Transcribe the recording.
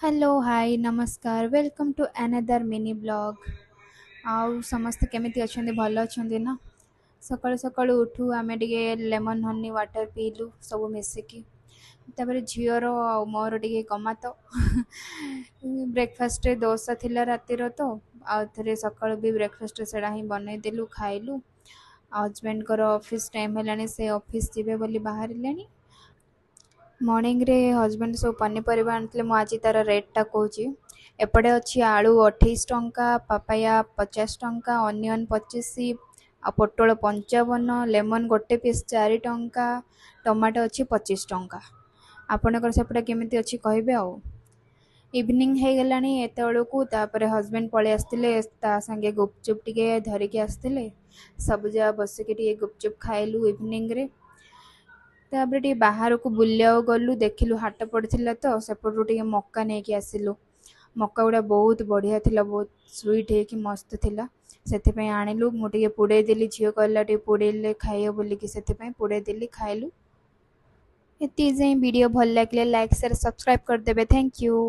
Hello hi नमस्कार welcome to another mini blog. आउ समस्त केमिति अछंदी भलो अछंदी ना। सकाळु सकाळु उठू आमे टिके लेमन हनी वाटर पीलु सब मिसिकी। तापर झीवर आ मोर टिके गमात ब्रेकफास्ट रे डोसा थिला रातिर तो आ थरे सकाळु भी ब्रेकफास्ट सेडा ही बनै देलु खाइलु। हस्बैंड कर ऑफिस टाइम हेलानी से ऑफिस जिबे बोली बाहर लेनी। मॉर्निंग रे हस्बैंड सब पनीपरिया आनी मुझे तार रेटा कौची। एपटे अच्छी आलू 28 टंका, पापाया 50 टंका, अनियन 25, आ पोटल 55, लेमन गोटे पीस 4 टंका, टमाटो अच्छी 25 टंका। आपणकर सेपटे केमिति अच्छी कहबे आउ। इवनिंग हो गलानी एत बेलू तापर हस्बैंड पलि आसते संगे गुपचुप टिके धरिकी आसते सब जा बसिक गुपचुप खाइलु इवनिंग रे। तापर टिके बाहर को बुलिया गलु देखिलु हाट पड़थिला तो सेपटू टिके मक्का नेकी आसिलु। मक्का गुड़ा बहुत बढ़िया थिला, बहुत स्वीट है कि मस्त थिला। सेथिपई आनिलु मु टिके पुड़े देली, झियो कहला टिके पुड़ेले खाइयो बोलिकी सेथिपई पुड़े देली खाइलु। एती जे वीडियो भल लागले लाइक शेयर सब्सक्राइब कर देबे। Thank you.